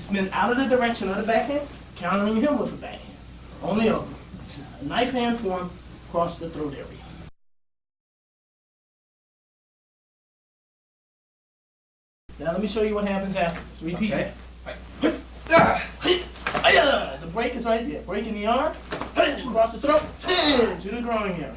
spin out of the direction of the backhand, countering him with a backhand. Only a knife hand form across the throat area. Now let me show you what happens after. So repeat that. The break is right there. Break in the arm, across the throat, to the groin area.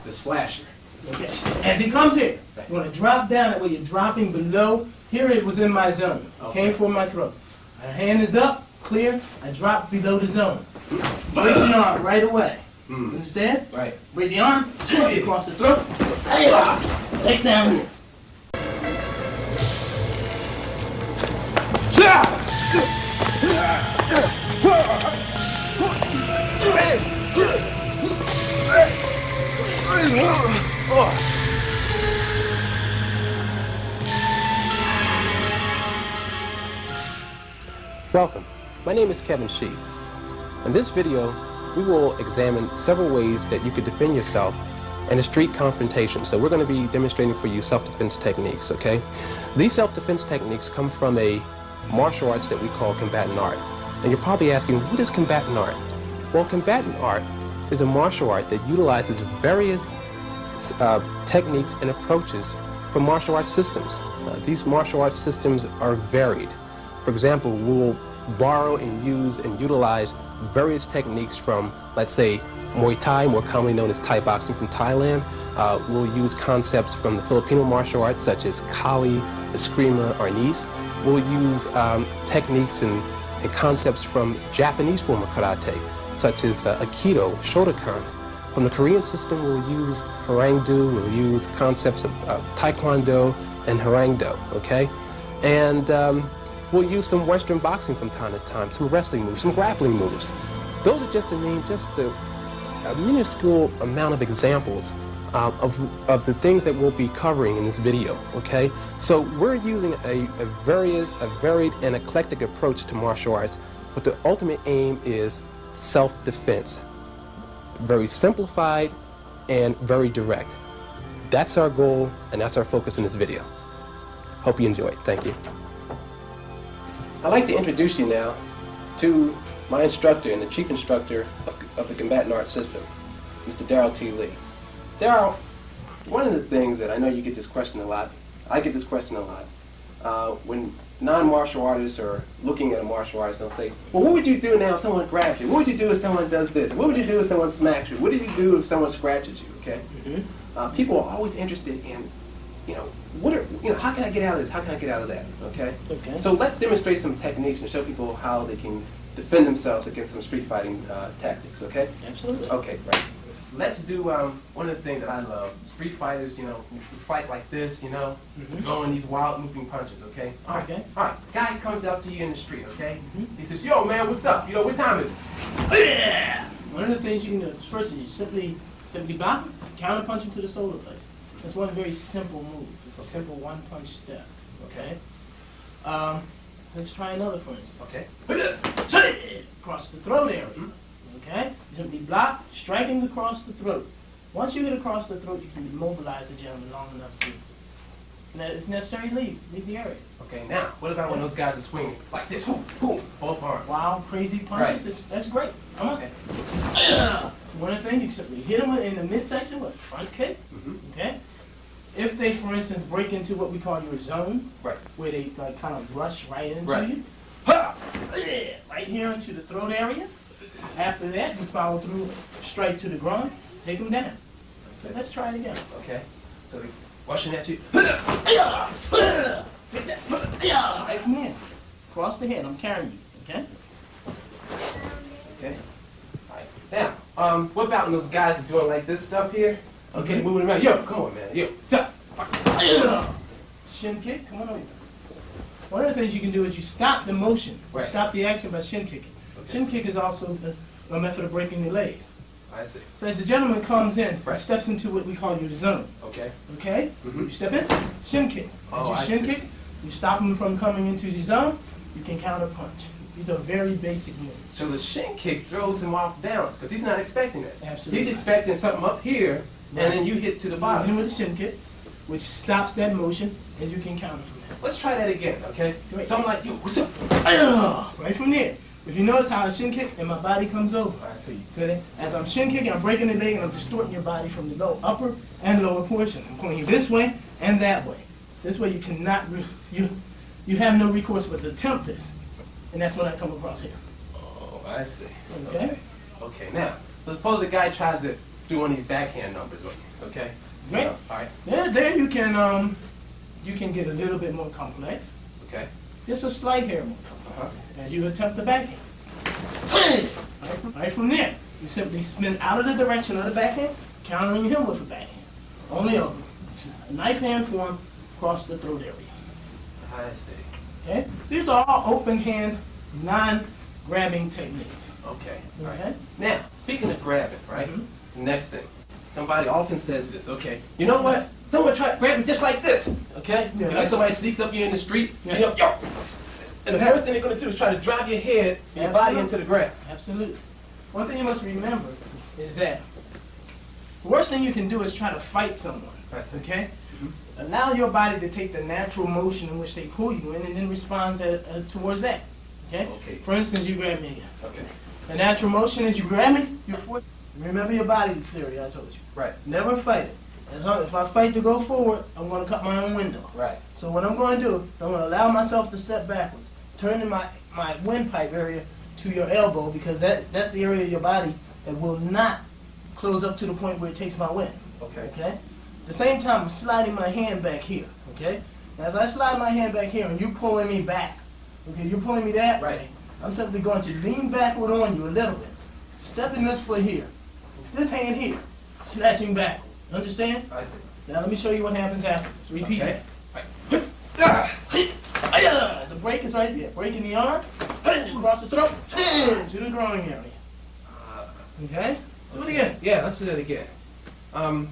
The slasher. Okay. As he comes here, you want to drop down that way you're dropping below. Here it was in my zone. Came for my throat. My hand is up, clear. I drop below the zone. Break the arm right away. Understand? Right. Break the arm, swing across the throat. Take down here. Welcome. My name is Kevin Sheaf. In this video, we will examine several ways that you could defend yourself in a street confrontation. So we're going to be demonstrating for you self-defense techniques, okay? These self-defense techniques come from a martial arts that we call combatant art. And you're probably asking, what is combatant art? Well, combatant art is a martial art that utilizes various techniques and approaches from martial arts systems. These martial arts systems are varied. For example, we'll borrow and use and utilize various techniques from, let's say, Muay Thai, more commonly known as Thai boxing from Thailand. We'll use concepts from the Filipino martial arts such as Kali, Eskrima, Arnis. We'll use techniques and concepts from Japanese form of karate, such as Aikido, Shotokan. From the Korean system, we'll use Harangdo, we'll use concepts of Taekwondo and Harangdo, okay? And we'll use some Western boxing from time to time, some wrestling moves, some grappling moves. Those are just to name just a minuscule amount of examples of the things that we'll be covering in this video, okay? So we're using a varied and eclectic approach to martial arts, but the ultimate aim is self-defense. Very simplified and very direct. That's our goal, and that's our focus in this video. Hope you enjoy it. Thank you. I'd like to introduce you now to my instructor and the chief instructor of the combatant art system, Mr. Darryl T. Lee. Darryl, one of the things that I know you get this question a lot, I get this question a lot, when non-martial artists are looking at a martial artist, they'll say, well, what would you do now if someone grabs you? What would you do if someone does this? What would you do if someone smacks you? What do you do if someone scratches you, okay? People are always interested in, how can I get out of this? How can I get out of that, okay? So let's demonstrate some techniques and show people how they can defend themselves against some street fighting tactics, okay? Absolutely. Okay, right. Let's do one of the things that I love. Street fighters, we fight like this, throwing these wild moving punches, okay? All right. Guy comes out to you in the street, okay? He says, yo, man, what's up? What time is it? One of the things you can do is first you simply block, counter punch him to the shoulder blades. That's one very simple move. It's a simple one-punch step, okay? Let's try another, for instance. Okay. Across the throat area, okay? Simply block, striking across the throat. Once you hit across the throat, you can immobilize the gentleman long enough to, if necessary, leave the area. Okay, now, what about when those guys are swinging like this? Boom, both arms. Wild, crazy punches, Right. That's great. Come on. Okay. One of the things, you simply hit them in the midsection with a front kick, okay? If they, for instance, break into what we call your zone, Right. where they kind of rush right into Right. you, right here into the throat area. After that, you follow through, straight to the groin, take them down. So let's try it again. Okay. So they're rushing at you. Take that. Nice and in. Cross the head. I'm carrying you. Okay. Okay. All right. Now, what about when those guys are doing like this stuff here? Okay, moving around. Yo, come on, man. Yo, stop. Shin kick. Come on over. One of the things you can do is you stop the motion. Right. Stop the action by shin kicking. Okay. Shin kick is also a method of breaking the leg. I see. So as the gentleman comes in, Right. he steps into what we call your zone. Okay. Okay? You step in, shin kick. As you I shin see. kick, you stop him from coming into the zone, you can counter punch. These are very basic moves. So the shin kick throws him off balance because he's not expecting that. Absolutely. He's expecting something up here, and then you hit to the Hit him bottom. with the shin kick. which stops that motion, and you can counter from there. Let's try that again, okay? Great. So I'm like, yo, what's up? Right from there. If you notice how I shin kick and my body comes over. I see. Okay? As I'm shin kicking, I'm breaking the leg and I'm distorting your body from the upper and lower portion. I'm pulling you this way and that way. This way you cannot, you have no recourse but to attempt this. And that's what I come across here. Oh, I see. Okay? Okay, now, suppose the guy tries to do one of these backhand numbers with you, okay? Great. All right. Yeah, there you can get a little bit more complex. Okay. Just a slight hair more complex. As you attempt the backhand. Right from there, you simply spin out of the direction of the backhand, countering him with a backhand. Only a knife hand form across the throat area. I see. Okay? These are all open hand, non-grabbing techniques. Okay. All Okay? right. Now, speaking of grabbing, right? Mhm. The next thing. Somebody often says this, okay? You know what? Someone tried to grab me just like this, okay? Yeah. Like somebody sneaks up you in the street, Yeah. you know, yo! And the first thing they're going to do is try to drive your head and your body into the ground. Absolutely. One thing you must remember is that the worst thing you can do is try to fight someone. Okay? Allow your body to take the natural motion in which they pull you in and then respond towards that. Okay? Okay. For instance, you grab me again. Okay. The natural motion is you grab me, you push. Remember your body theory I told you. Right. Never fight it. If I fight to go forward, I'm going to cut my own window. Right. So what I'm going to do, I'm going to allow myself to step backwards, turning my windpipe area to your elbow because that's the area of your body that will not close up to the point where it takes my wind. Okay. Okay? At the same time, I'm sliding my hand back here. Okay? Now, as I slide my hand back here and you're pulling me back, okay, you're pulling me that way, I'm simply going to lean backward on you a little bit, stepping this foot here, with this hand here, snatching backward. Understand? I see. Now let me show you what happens after. So repeat Okay. that. The break is right there. Breaking the arm, across the throat, to the groin area. Okay? Do it again. Yeah, let's do that again. No.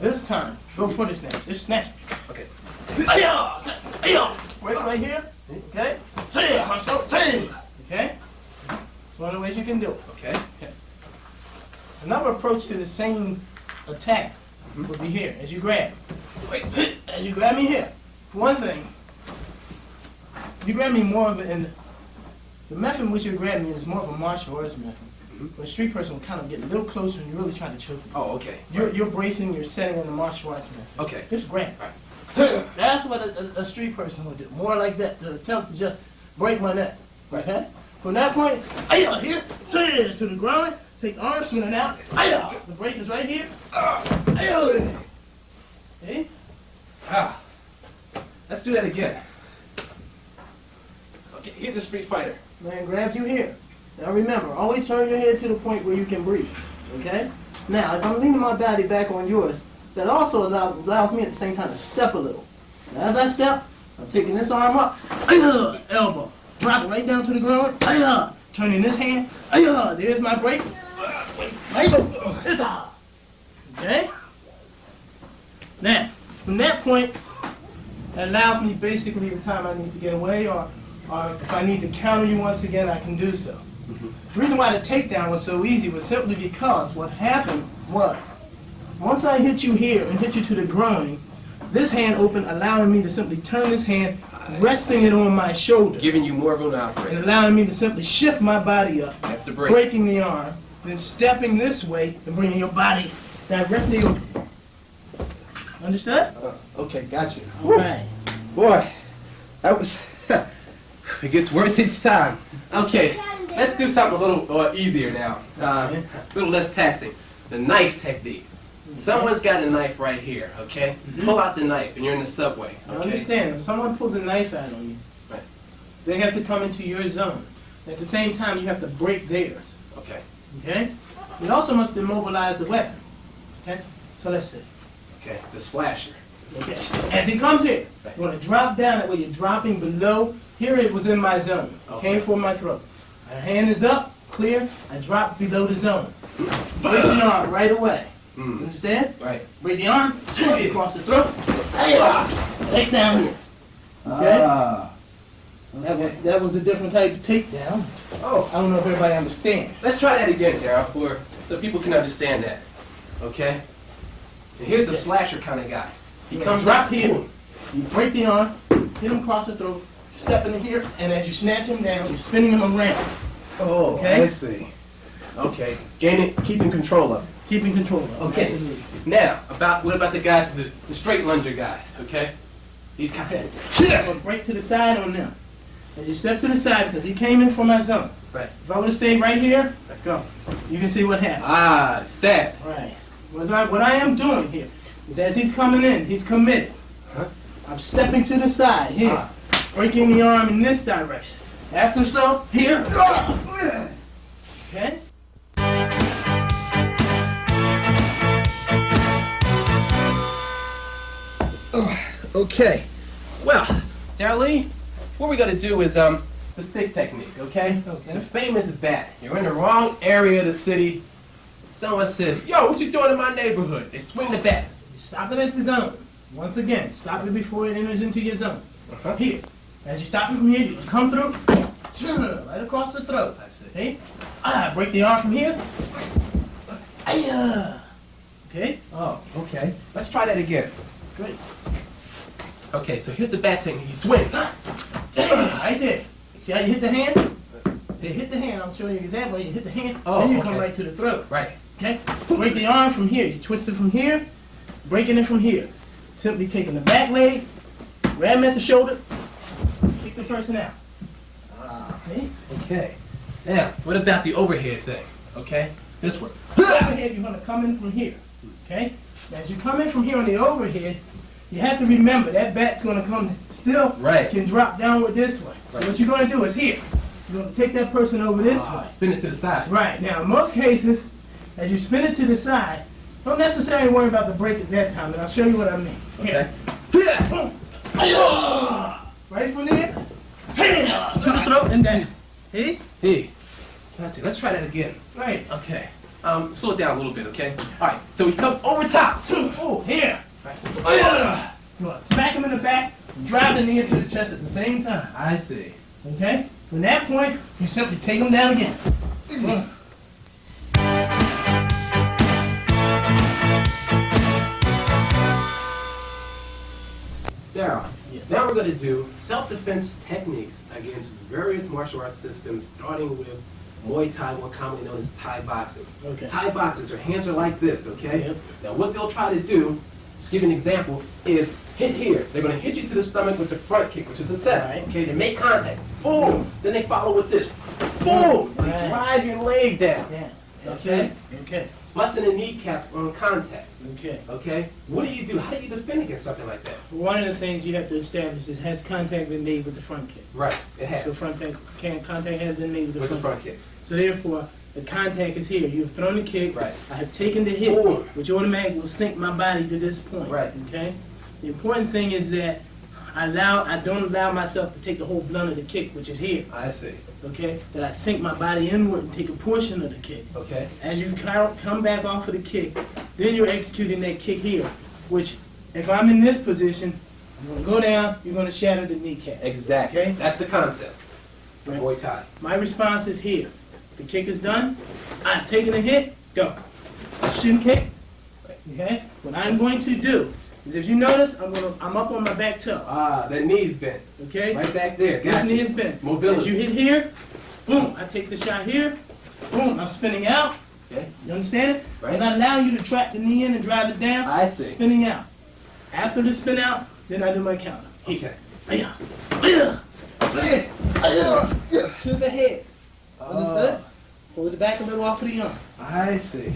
This time, go for the snatch. Just snatch. Okay. Break right here. Okay? Across the throat. Okay? It's one of the ways you can do it. Okay. Okay. Another approach to the same attack would be here, as you grab. Wait. As you grab me here. For one thing, you grab me more of it in the method in which you grab me is more of a martial arts method. Where a street person will kind of get a little closer and you're really trying to choke me. Oh, okay. You're bracing, you're setting in the martial arts method. Okay. Just grab. Right. That's what a street person would do. More like that, to attempt to just break my neck. Okay? From that point, here, to the ground, take the arm, swing it out. The break is right here. Okay? Let's do that again. Okay, here's the street fighter. Man grabs you here. Now remember, always turn your head to the point where you can breathe. Okay? Now, as I'm leaning my body back on yours, that also allows me at the same time to step a little. Now, as I step, I'm taking this arm up, elbow, drop it right down to the ground, turning this hand, there's my break. Okay? Now, from that point, that allows me basically the time I need to get away, or if I need to counter you once again, I can do so. The reason why the takedown was so easy was simply because what happened was, once I hit you here and hit you to the groin, this hand opened, allowing me to simply turn this hand, resting it on my shoulder, Giving you more room to operate. and allowing me to simply shift my body up, That's the break. breaking the arm, then stepping this way and bringing your body directly over. Understood? Okay, got you. All right. Boy, that was... it gets worse each time. Okay, let's do something a little easier now. A little less taxing. The knife technique. Someone's got a knife right here, okay? Pull out the knife and you're in the subway. Now Okay? understand, if someone pulls a knife out on you, Right. they have to come into your zone. At the same time, you have to break theirs. Okay. Okay? You also must immobilize the weapon. Okay? So let's see. Okay, the slasher. Okay. As he comes here, you're going to drop down that way. You're dropping below. Here it was in my zone. Okay. Came for my throat. My hand is up, clear. I drop below the zone. Break the arm right away. You understand? Right. Break the arm, across the throat. Take down here. Okay? That was a different type of takedown. Oh, I don't know if everybody understands. let's try that again, Daryl, so people can understand that. Okay? And here's a slasher kind of guy. He comes drop up here. here. You break the arm, hit him across the throat, step in here, and as you snatch him down, you're spinning him around. Oh, Okay? I see. Okay. Keeping control of it. Keeping control of him. Okay. Absolutely. Now, what about the guys, the straight lunger guys, okay? These kind Okay. of... I'm going to break to the side on them. As you step to the side, because he came in from my zone. Right. If I would have stayed right here, go. You can see what happened. Ah, stabbed. Right. What I am doing here is as he's coming in, he's committed. Huh? I'm stepping to the side here, Ah. breaking the arm in this direction. After so, here. Okay? Okay. Well, Darlene, what we're going to do is the stick technique, okay? Okay. The famous bat. You're in the wrong area of the city. Someone says, yo, what you doing in my neighborhood? They swing the bat. You stop it at the zone. Once again, stop it before it enters into your zone. Uh-huh. Here. As you stop it from here, you come through, right across the throat. I see. See? Break the arm from here. Okay? Oh, okay. Let's try that again. Great. Okay, so here's the bat technique. You swing. Right there. See how you hit the hand? They hit the hand. I'll show you an example. You hit the hand, Oh, then you okay. come right to the throat. Right. Okay? Break the arm from here. You twist it from here, breaking it from here. Simply taking the back leg, grab him at the shoulder, kick the person out. Okay? Okay. Now, what about the overhead thing? Okay? This one. Overhead, you're going to come in from here. Okay? Now, as you come in from here on the overhead, you have to remember that bat's going to come still, Right. can drop downward this way. So Right. what you're going to do is here. You're going to take that person over this way. Spin it to the side. Right. Now, in most cases, as you spin it to the side, don't necessarily worry about the break at that time, and I'll show you what I mean. Okay. Here. Right from there, to the throat, and then, see? Hey. Let's try that again. Right. Okay. Slow it down a little bit, okay? All right. So he comes over top. Oh, here. Right. You want to smack him in the back, drive the knee into the chest at the same time. I see. Okay? From that point, you simply take him down again. Daryl, Yes. now we're going to do self-defense techniques against various martial arts systems, starting with Muay Thai, more commonly known as Thai boxing. Okay. Thai boxers, their hands are like this, okay? Yep. Now what they'll try to do, just give you an example, is hit here. They're going to hit you to the stomach with the front kick, which is a set. Right. Okay, they make contact. Boom! Then they follow with this. Boom! They Right. drive your leg down. Yeah. Okay? Okay. Busting the kneecap on contact. Okay. Okay? What do you do? How do you defend against something like that? One of the things you have to establish is, has contact been made with the front kick? Right. It So has. contact has been made with the With the front front kick. So therefore, the contact is here. You've thrown the kick. Right. I have taken the hit, Boom. which automatically will sink my body to this point. Right. Okay? The important thing is that I don't allow myself to take the whole blunt of the kick, which is here. I see. Okay? That I sink my body inward and take a portion of the kick. Okay. As you come back off of the kick, then you're executing that kick here, which if I'm in this position, I'm going to go down, you're going to shatter the kneecap. Exactly. Okay? That's the concept of Right. Muay Thai. My response is here. The kick is done. I've taken a hit. Go. Shin kick. Okay? What I'm going to do is, if you notice, I'm up on my back toe. Ah, that knee's bent. Okay? Right back there. This Gotcha. knee is bent. Mobility. As you hit here, boom, I take the shot here. Boom, I'm spinning out. Okay. You understand it? Right. And I allow you to trap the knee in and drive it down. I see. Spinning out. After the spin out, then I do my counter. Okay. Aya. Aya. Aya. To the head. Understood? Hold the back a little off of the arm. I see.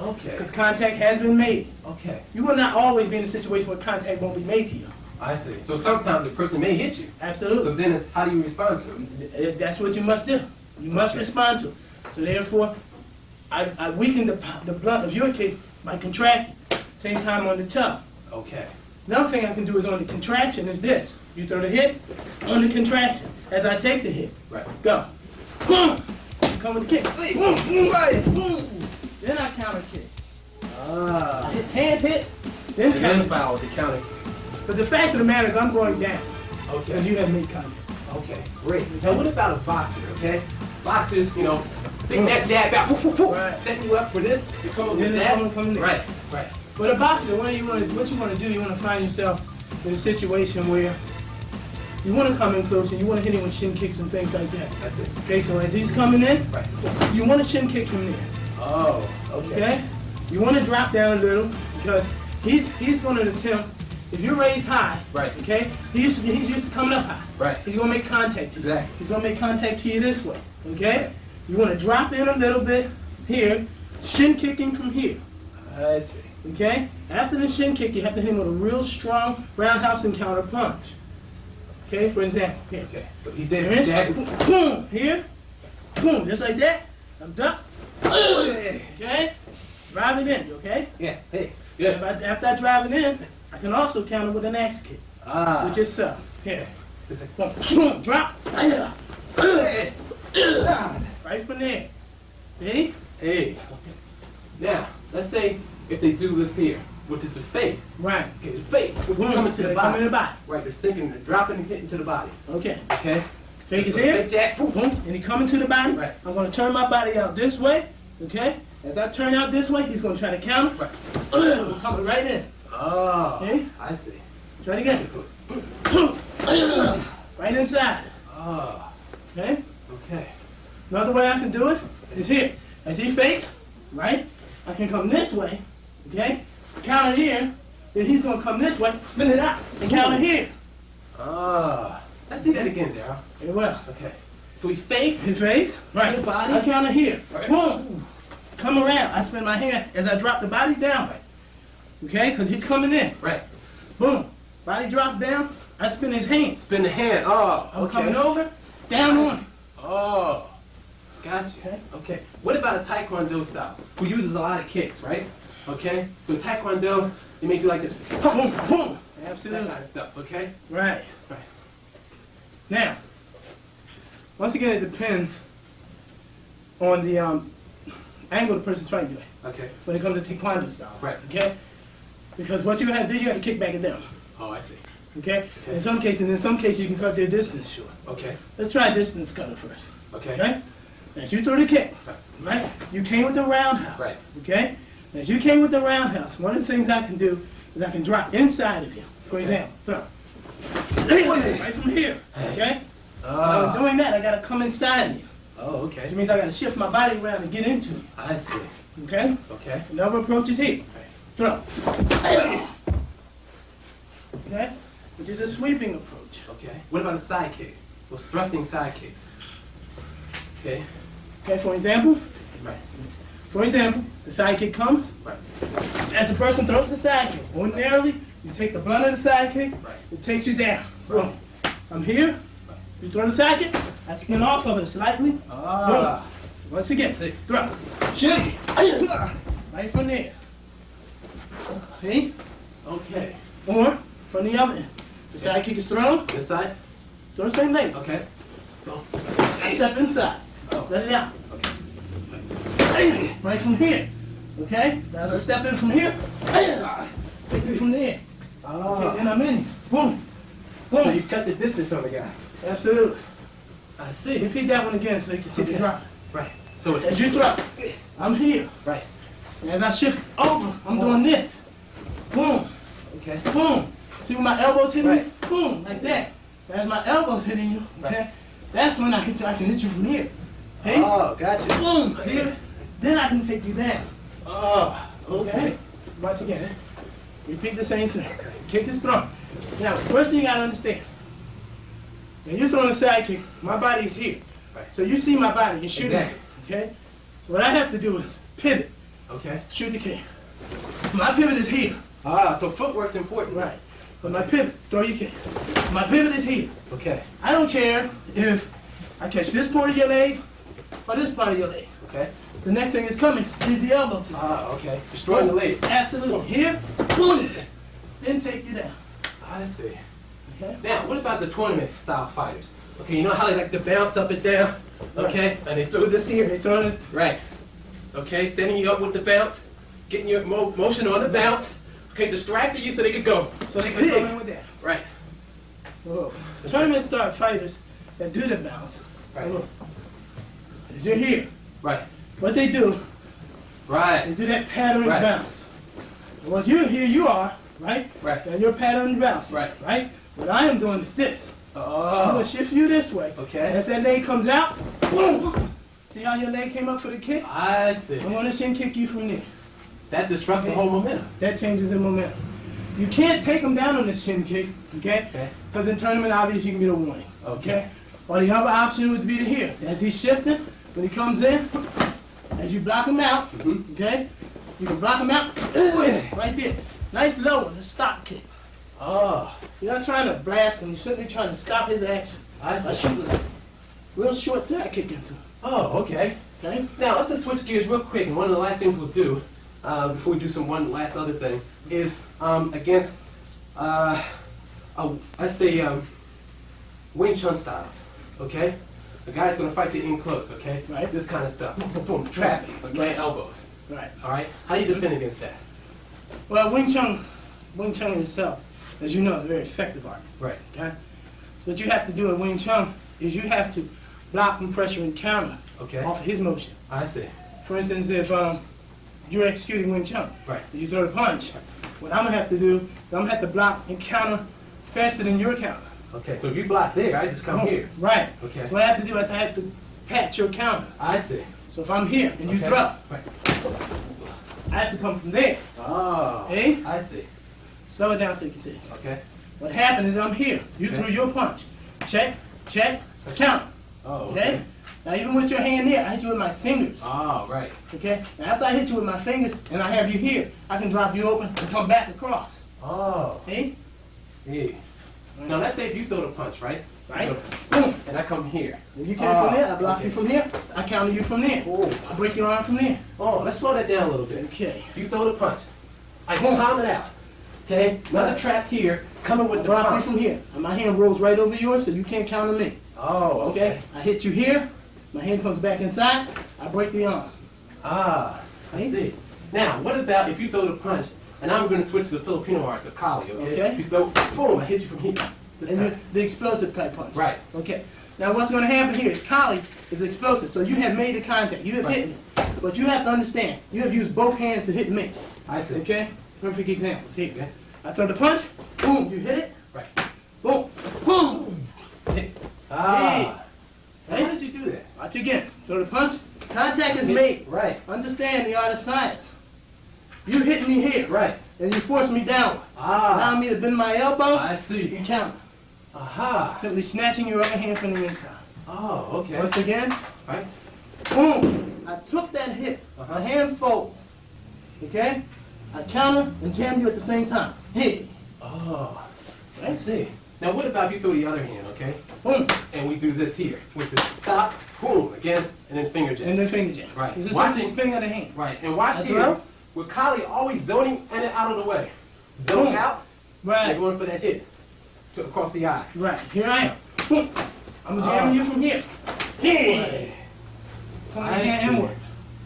Okay. Because contact has been made. Okay. You will not always be in a situation where contact won't be made to you. I see. So sometimes the person may hit you. So Absolutely. then it's how do you respond to it? That's what you must do. You must Okay. respond to it. So therefore, I weaken the blunt of your kick by contracting. Same time on the toe. Okay. Another thing I can do is on the contraction is this. You throw the hit, on the contraction. As I take the hit, Right. go. Boom! Come with the kick. Boom, boom, right. Boom. Then I counter kick. I Ah. hit hand hit, then And counter then kick. foul with the counter. But the fact of the matter is I'm going down because Okay. you have made contact. Okay. Great. Now what about a boxer? Okay. Boxers, you know, big that jab out, whoop, whoop, whoop, Right. setting you up for this. You come up Then with they that. come from there. Right. Right. With a boxer, what you want to do, you want to find yourself in a situation where you want to come in close and you want to hit him with shin kicks and things like that. That's it. Okay, so as he's coming in, Right. you want to shin kick him there. Oh, okay. Okay? You want to drop down a little because he's going to attempt, if you're raised high, Right. okay, he's used to coming up high. Right. He's going to make contact to you. Exactly. He's going to make contact to you this way, okay? Right. You want to drop in a little bit here, shin kicking from here, I see. okay? After the shin kick, you have to hit him with a real strong roundhouse and counter punch. Okay, for example, here. Okay. So he's in Here, jab. boom, here, boom, just like that. I'm done. Okay? Drive it in, okay? Yeah. Hey. If Good. after I drive it in, I can also counter with an axe kick, Ah. which is here. It's like, Boom, drop. Right from there. See? hey. Now, let's say if they do this here, which is the fake. Right. Okay, the fake, which is Boom, coming to the they body. come in the body. Right, they're sinking, they're dropping and hitting to the body. Okay. Okay? Fake is So here. fake jab. Boom, and he coming to the body. Right. I'm going to turn my body out this way. Okay? As I turn out this way, he's going to try to counter. Right. Coming right in. Oh, Okay? I see. Try it again. Right inside. Oh, Okay? okay. Another way I can do it is here. As he fakes, right? I can come this way. Okay? Counter here. Then he's going to come this way, spin it out, and counter here. Ah, let's see that again, Daryl. Very well. Okay. So he fakes. His face, right. The body. I counter here. Right. Boom. Come around. I spin my hand as I drop the body down. Okay? Because he's coming in. Right. Boom. Body drops down. I spin his hands. Spin the hand. Oh, I'm okay. coming over, down on him. Oh, gotcha. Okay. Okay. What about a Taekwondo style? Who uses a lot of kicks, right? Okay. So Taekwondo, you may do like this. Boom, boom. That Absolutely. kind of stuff. Okay. Right. Right. Now, once again, it depends on the angle the person's fighting with Okay. when it comes to Taekwondo style. Right. Okay? Because what you have to do, you have to kick back at them. Oh, I see. Okay? Okay. In some cases, you can cut their distance short. Okay. Let's try distance cutter first. Okay. Okay? As you throw the kick, Right. right? You came with the roundhouse. Right. Okay? As you came with the roundhouse, one of the things I can do is I can drop inside of you. For example, throw. Right from here. Okay? When I'm doing that, I gotta come inside of you. Oh, Which okay. means I gotta shift my body around and get into you. I see. Okay? Okay. Another approach is here. Throw. Okay? Which is a sweeping approach. Okay. What about a side kick? Those thrusting side kicks. Okay. Okay, for example, Right. the side kick comes. Right. As the person throws the side kick, ordinarily, you take the blunt of the side kick, Right. it takes you down. Right. Boom. I'm here, you throw the side kick, I spin off of it slightly. Ah. Boom. Once again, See. throw. Shit. Right from there. See? Okay. Or from the other end. The side kick is thrown, This side. throw the same leg. Okay. Go. Step inside. Oh. Let it out. Okay. Right from here. Okay? Now as I step in from here, take it from there. Okay, then I'm in. Boom. Boom. So you cut the distance on the guy. Absolutely. I see. Repeat that one again so you can see the Okay. drop. Right. So it's As you drop, I'm here. right. And as I shift over, I'm doing this. Boom. Okay. Boom. See when my elbows hitting Right. you? Boom. Like that. As my elbows hitting you, okay? That's when I can hit you from here. Hey? Oh, gotcha. Boom. Here. Then I can take you down. Oh, Okay? Once again, repeat the same thing. Kick is thrown. Now, the first thing you gotta understand, when you're throwing a side kick, my body is here. Right. So you see my body, you're shooting. Exactly. Okay? So what I have to do is pivot, Okay. shoot the kick. My pivot is here. Ah, so footwork's important. Right. But my pivot, throw your kick. My pivot is here. Okay. I don't care if I catch this part of your leg or this part of your leg. Okay. The next thing is coming is the elbow to you. Ah, okay. Destroying the leg. Absolutely. Here, boom, then take you down. I see. Okay? Now, what about the tournament style fighters? Okay, you know how they like to bounce up and down? Okay, and they throw this here? They throw it. Right. Okay, setting you up with the bounce, getting your motion on the bounce. Okay, distracting you so they could go. So they can throw in with that. Right. Whoa. Tournament start fighters that do the bounce. Right. Look. As you're here, Right. what they do Right. is do that pattern Right. bounce. Well, here you are, right? Right. And you're pattern bouncing. Right. Right? What I am doing is this. I'm Oh. going to shift you this way. Okay. As that leg comes out, boom! See how your leg came up for the kick? I see. I'm going to shin kick you from there. That disrupts the whole momentum. That changes the momentum. You can't take him down on the shin kick, okay? Okay. Because in tournament, obviously, you can get a warning, Okay. Or the other option would be to here. As he's shifting, when he comes in, as you block him out, okay? You can block him out, right there. Nice low one, a stop kick. Oh. You're not trying to blast him, you're simply trying to stop his action. I By see. shooting a real short side kick into him, Oh, okay. okay? Now, let's just switch gears real quick. And one of the last things we'll do, before we do one last other thing, is against, let's say, Wing Chun styles, okay? The guy's going to fight you in close, okay? Right. This kind of stuff. Boom, boom, boom, trapping, okay? Elbows, Right. all right? How do you defend against that? Well, Wing Chun itself, as you know, is a very effective art. Right. Okay? So what you have to do in Wing Chun is you have to block and pressure and counter Okay. off of his motion. I see. For instance, if you're executing Wing Chun, Right. you throw the punch, what I'm going to have to do is I'm going to have to block and counter faster than your counter. Okay, so if you block there, I just come here. Right. Okay. So what I have to do is I have to patch your counter. I see. So if I'm here and you Okay. throw, Right. I have to come from there. Oh. Hey? I see. Slow it down so you can see. Okay. What happened is I'm here. You Okay. threw your punch. Check, check, counter. Oh, Okay? Now even with your hand there, I hit you with my fingers. Oh, right. Okay? Now after I hit you with my fingers and I have you here, I can drop you open and come back across. Oh. See? Yeah. Now let's say if you throw the punch, right? Right? So- Boom. and I come here. If you came from there, I block okay. you from here. I counter you from there. Oh. I break your arm from there. Oh, let's slow that down a little bit. Okay. You throw the punch. I palm it out. Okay? Another trap here, coming with I the block you punch. from here. And my hand rolls right over yours so you can't counter me. Oh, Okay? I hit you here. My hand comes back inside. I break the arm. Ah, I See? see. Now, what about if you throw the punch, and I'm going to switch to the Filipino art, the Kali, okay? Okay. You throw, boom, I hit you from here. This And time. the explosive type punch. Right. Okay. Now what's going to happen here is Kali is explosive. So you have made the contact. You have Right. hit me. But you have to understand, you have used both hands to hit me. I see. Okay? Perfect examples. Here. Okay. I throw the punch. Boom. You hit it. Right. Boom. Boom. Ah. Hey. How did you do that? Watch again. Throw the punch. Contact is made. Right. Understand the art of science. You hit me here. Right. And you force me downward. Ah. Allow me to bend my elbow. I see. You counter. Aha. Simply snatching your other hand from the inside. Oh, okay. Once again. Right. Boom! I took that hit. My hand folds. Okay? I counter and jam you at the same time. Hit. Oh, I Right? see. Now, what about if you throw the other hand, okay? Boom. And we do this here, which is stop, boom, again, and then finger jam. And then finger jam. Right. It's a Watching- simple spinning of the hand. Right. And watch I here, throw. with Kali always zoning in and out of the way. Zone Boom. out, and Right. going for that hit to across the eye. Right. Here I am. Boom. I'm jamming you from here. Here. From the I hand see. inward.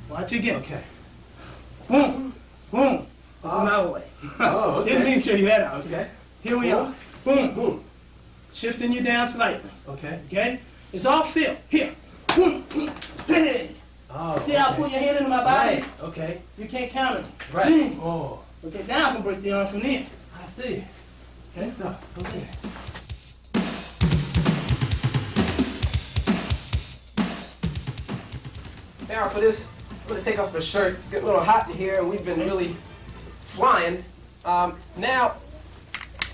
Watch again. Okay. Boom. Boom. That's another way. Oh, okay. Didn't mean to show you that out. Okay. Here we Boom. are. Boom. Boom. Shifting you down slightly. Okay. Okay? It's all feel. Here. Boom. Boom. Hey. Oh, See how I put your hand into my body? Right. Okay. You can't counter me. Right. Oh, Okay, now I can break the arm from there. I see. Okay? Good stuff. Okay. Now for this, I'm going to take off my shirt. It's getting a little hot in here, and we've been really flying. Now,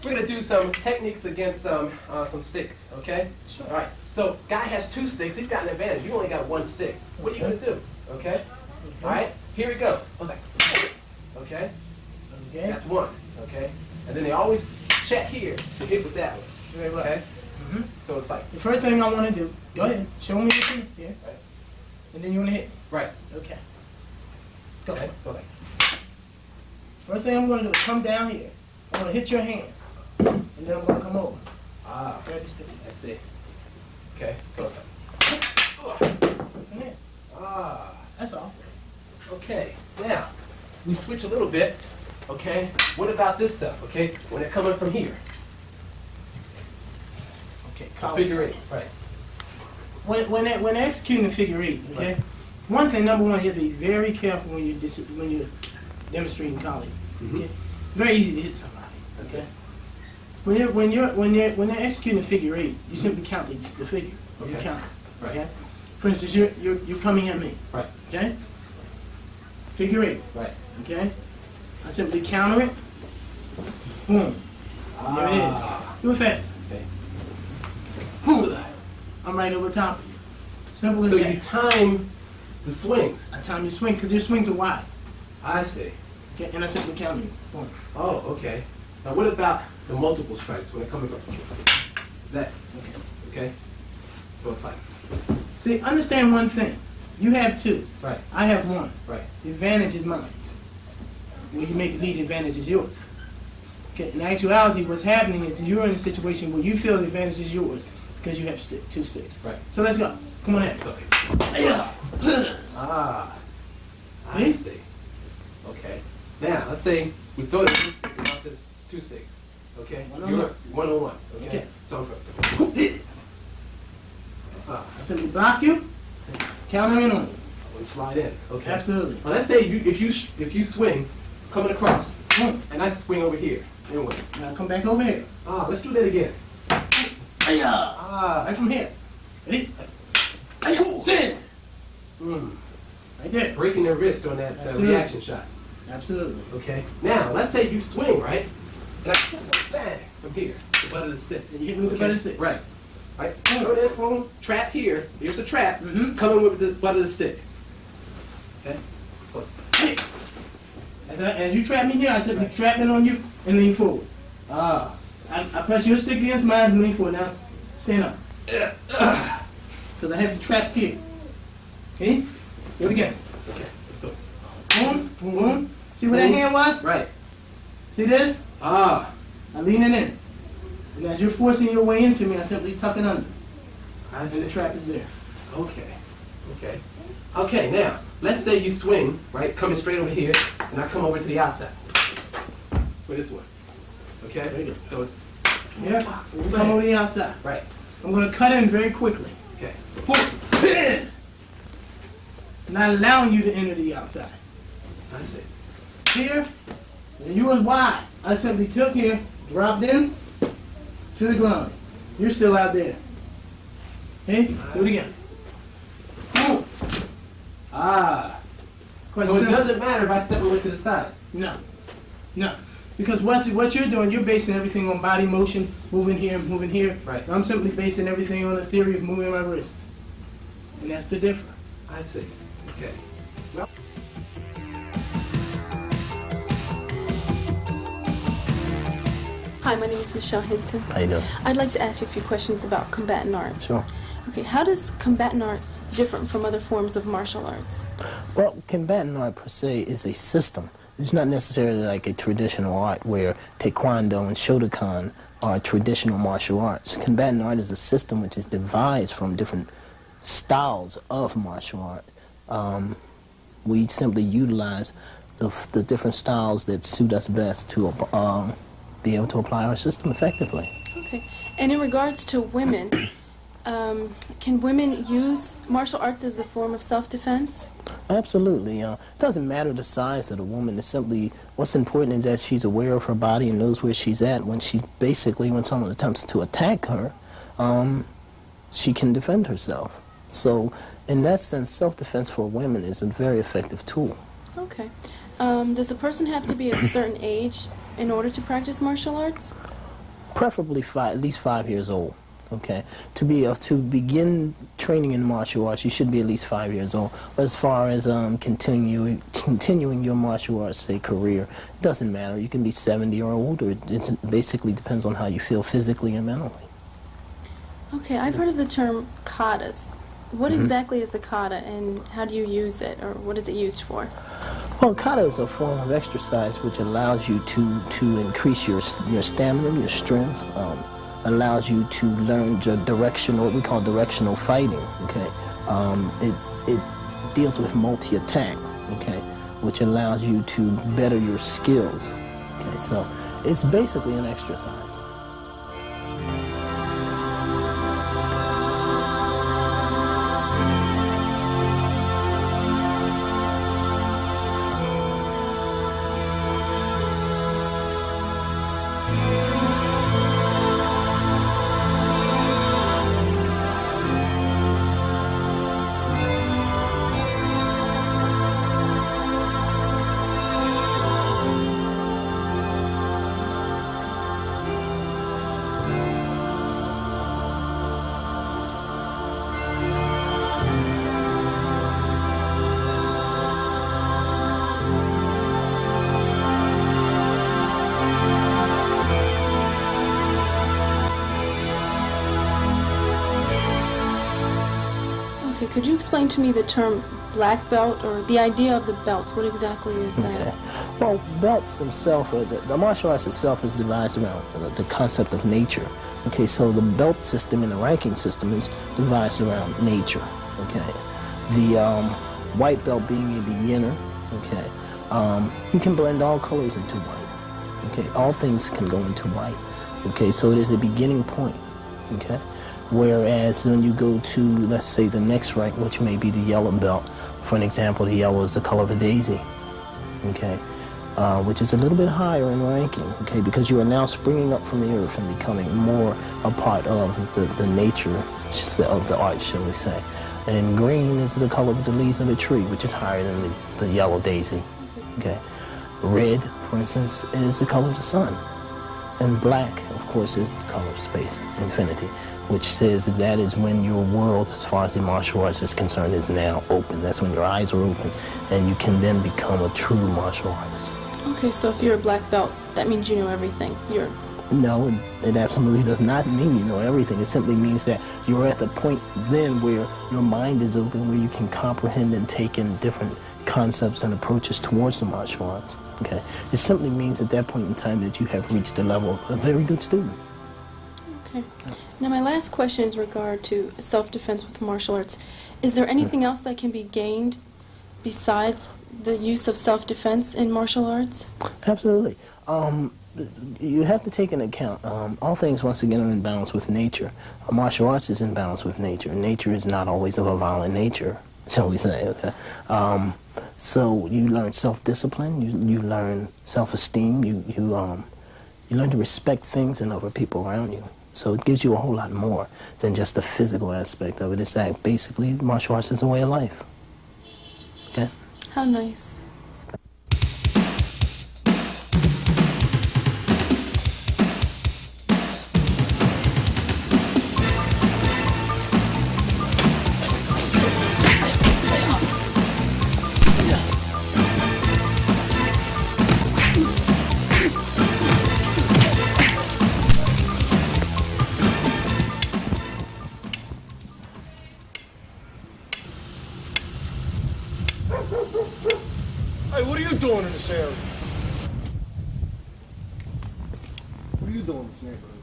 we're going to do some techniques against some sticks, okay? Sure. All right. So, guy has 2 sticks. He's got an advantage. You only got 1 stick. What are you going to do? Okay? All right? Here he goes. I was like, okay? Okay? That's 1, okay? And then they always check here to hit with that one, Very well. okay? Mhm. So it's like, The first thing I want to do, go ahead, show me your feet here. Right. And then you want to hit. right, Okay. Go for okay? it. So like, First thing I'm going to do is come down here. I'm going to hit your hand. And then I'm going to come over. ah, Grab your stick. I see. Okay, so it's like, And then, ah, that's all. okay. Now, we switch a little bit, okay? What about this stuff, okay? When they're coming from here, Okay, figure 8, right? When they're executing the figure 8, okay? Right. One thing, number one, you have to be very careful when you're demonstrating collie. Okay? Very easy to hit somebody. Okay? When you're executing a figure 8, you simply count the figure. You Okay. count it. Right. Okay? For instance, you're coming at me. Right. Okay? Figure 8. Right. Okay? I simply counter it. Boom. There it is. Do it fast. Okay. Boom. I'm right over top of you. Simple as So that. you time the swings. I time your swing because your swings are wide. I see. Okay? And I simply counter you. Boom. Oh, okay. Now what about the multiple strikes when they're coming from that? Okay. So it's like. See, understand one thing. You have 2. Right. I have 1. Right. The advantage is mine. When you make the lead, the advantage is yours. Okay. In actuality, what's happening is you're in a situation where you feel the advantage is yours because you have 2 sticks. Right. So let's go. Come on in. Ah. I See? see. Okay. Now let's say we throw the 2 sticks. Now it says 2 sticks. Okay. One-on-one. You're 1-on-1. Okay. Okay. So who did it? I simply block you, counter in on you. And slide in. Okay. Absolutely. Now let's say if you swing coming across Boom. and I swing over here. Then what? Now come back over here. Let's do that again. Right from here. Ready? Sit. Mm. Right there. Breaking their wrist on that Absolutely. reaction shot. Absolutely. Okay. Now let's say you swing right, and I bang from here, the butt of the stick. And you hit me with the butt of the stick. Right. Right. Boom. Trap here. Here's a trap. Mhm. Coming with the butt of the stick. Okay. Hey. As you trap me here, I simply trap in on you and lean forward. Ah. I press your stick against mine and lean forward. Now, stand up. Because I have the trap here. Okay? Do it again. Okay. Boom, boom. See where that hand was? Right. See this? Ah. I lean it in. And as you're forcing your way into me, I simply tuck it under. I And see. the trap is there. Okay. Okay. Okay. Now let's say you swing right, coming straight over here, and I come over to the outside. For this one. Okay. Very good. So it's Here, we come over the outside. right. I'm going to cut in very quickly. Okay. Boom. Not allowing you to enter the outside. I see. Here, and you was wide. I simply took here, dropped in to the ground. You're still out there. Okay? Do it again. Boom. Quite So it simple. doesn't matter if I step away to the side. No. No. Because what you're doing, you're basing everything on body motion, moving here, moving here. Right. I'm simply basing everything on the theory of moving my wrist. And that's the difference. I see. Okay. Well. Hi, my name is Michelle Hinton. How you doing? I'd like to ask you a few questions about combatant art. Sure. Okay, how does combatant art differ from other forms of martial arts? Well, combatant art per se is a system. It's not necessarily like a traditional art where Taekwondo and Shotokan are traditional martial arts. Combatant art is a system which is devised from different styles of martial art. We simply utilize the different styles that suit us best to be able to apply our system effectively. Okay, and in regards to women, can women use martial arts as a form of self-defense? Absolutely. It doesn't matter the size of the woman. It's simply what's important is that she's aware of her body and knows where she's at. When someone attempts to attack her, she can defend herself. So, in that sense, self-defense for women is a very effective tool. Okay. Does a person have to be a certain age in order to practice martial arts? Preferably at least 5 years old. Okay, to begin training in martial arts, you should be at least 5 years old. But as far as continuing your martial arts, say, career, it doesn't matter. You can be 70 or older. It basically depends on how you feel physically and mentally. Okay, I've heard of the term katas. What exactly is a kata, and how do you use it, or what is it used for? Well, kata is a form of exercise which allows you to increase your stamina, your strength. Allows you to learn what we call directional fighting. Okay, it deals with multi-attack. Okay, which allows you to better your skills. Okay, so it's basically an exercise. Could you explain to me the term black belt, or the idea of the belts? What exactly is that? Okay. Well, belts themselves, the martial arts itself is devised around the concept of nature. Okay, so the belt system and the ranking system is devised around nature. Okay, the white belt being a beginner. Okay, you can blend all colors into white. Okay, all things can go into white. Okay, so it is a beginning point. Okay, whereas when you go to, let's say, the next rank, which may be the yellow belt. For an example, the yellow is the color of a daisy, okay, which is a little bit higher in ranking, okay, because you are now springing up from the earth and becoming more a part of the nature of the art, shall we say. And green is the color of the leaves of the tree, which is higher than the yellow daisy, okay. Red, for instance, is the color of the sun. And black, of course, is the color of space, infinity, which says that is when your world, as far as the martial arts is concerned, is now open. That's when your eyes are open, and you can then become a true martial artist. Okay, so if you're a black belt, that means you know everything. No, it absolutely does not mean you know everything. It simply means that you're at the point then where your mind is open, where you can comprehend and take in different concepts and approaches towards the martial arts. Okay, it simply means at that point in time that you have reached the level of a very good student. Okay. Now my last question is regard to self-defense with martial arts. Is there anything else that can be gained besides the use of self-defense in martial arts? Absolutely. You have to take into account all things, once again, are in balance with nature. Martial arts is in balance with nature. Nature is not always of a violent nature, shall we say, okay? So you learn self-discipline, you learn self-esteem, you learn to respect things and other people around you. So it gives you a whole lot more than just the physical aspect of it. It's that basically martial arts is a way of life. Okay? How nice. Hey, what are you doing in this area? What are you doing in this neighborhood?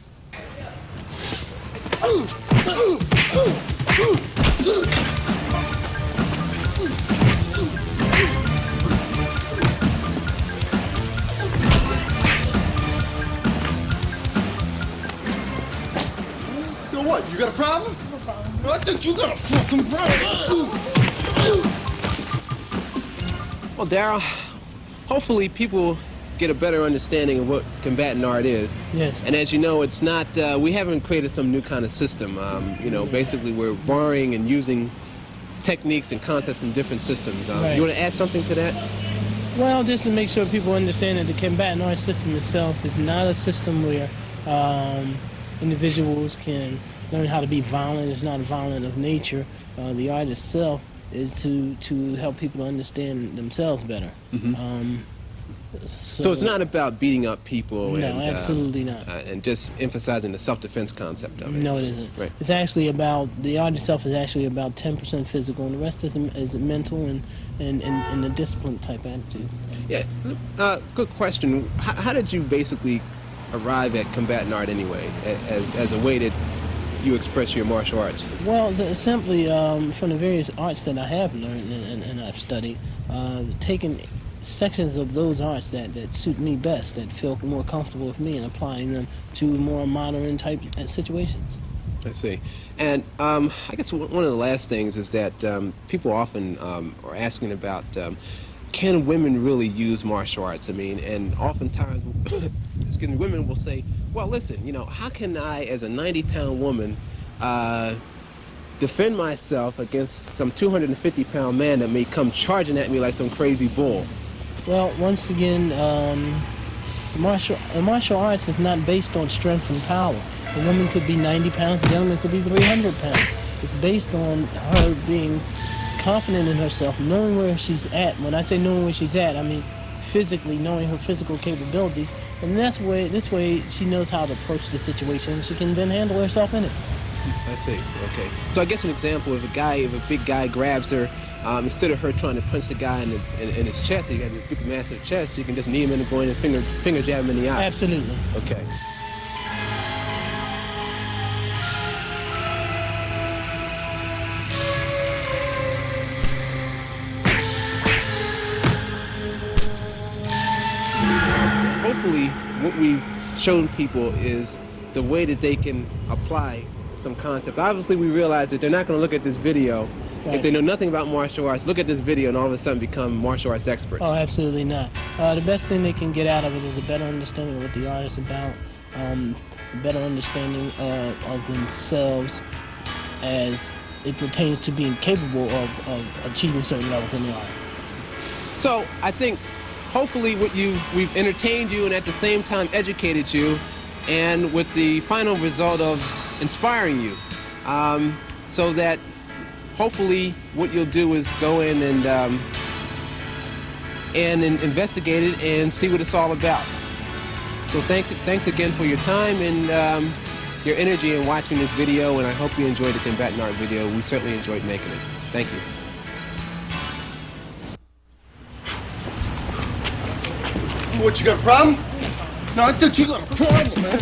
Yo, what? You got a problem? No problem. No, I think you got a fucking problem. Well, Darryl, hopefully people get a better understanding of what combatant art is. Yes. And as you know, it's not, we haven't created some new kind of system. You know, basically we're borrowing and using techniques and concepts from different systems. Right. You want to add something to that? Well, just to make sure people understand that the combatant art system itself is not a system where individuals can learn how to be violent. It's not violent of nature. The art itself is to help people understand themselves better. Mm-hmm. So it's not about beating up people. No, and, absolutely not. And just emphasizing the self-defense concept of it. No, it isn't. Right. It's actually about, the art itself is actually about 10% physical, and the rest is mental and a discipline type attitude. Yeah. Good question. How did you basically arrive at combatant art anyway, as a way that you express your martial arts? Well, simply from the various arts that I have learned and I've studied, taking sections of those arts that suit me best, that feel more comfortable with me, and applying them to more modern type situations. I see. And I guess one of the last things is that people often are asking about, can women really use martial arts? I mean, and oftentimes, excuse me, women will say, well, listen, you know, how can I, as a 90-pound woman, defend myself against some 250-pound man that may come charging at me like some crazy bull? Well, once again, martial arts is not based on strength and power. The woman could be 90 pounds, the gentleman could be 300 pounds. It's based on her being confident in herself, knowing where she's at. When I say knowing where she's at, I mean physically knowing her physical capabilities. And this way she knows how to approach the situation, and she can then handle herself in it. I see. Okay. So I guess an example, if a big guy grabs her, instead of her trying to punch the guy in his chest, he has this big massive chest, you can just knee him in and go in and finger jab him in the eye. Absolutely. Okay. Hopefully, what we've shown people is the way that they can apply some concept. Obviously, we realize that they're not going to look at this video if they know nothing about martial arts. Look at this video and all of a sudden become martial arts experts. Oh, absolutely not. The best thing they can get out of it is a better understanding of what the art is about, a better understanding of themselves as it pertains to being capable of achieving certain levels in the art. So I think hopefully we've entertained you and at the same time educated you, and with the final result of inspiring you, so that hopefully what you'll do is go in and investigate it and see what it's all about. So thanks again for your time and your energy in watching this video, and I hope you enjoyed the Combatant Art video. We certainly enjoyed making it. Thank you. What, you got a problem? No, I think you got a problem, man.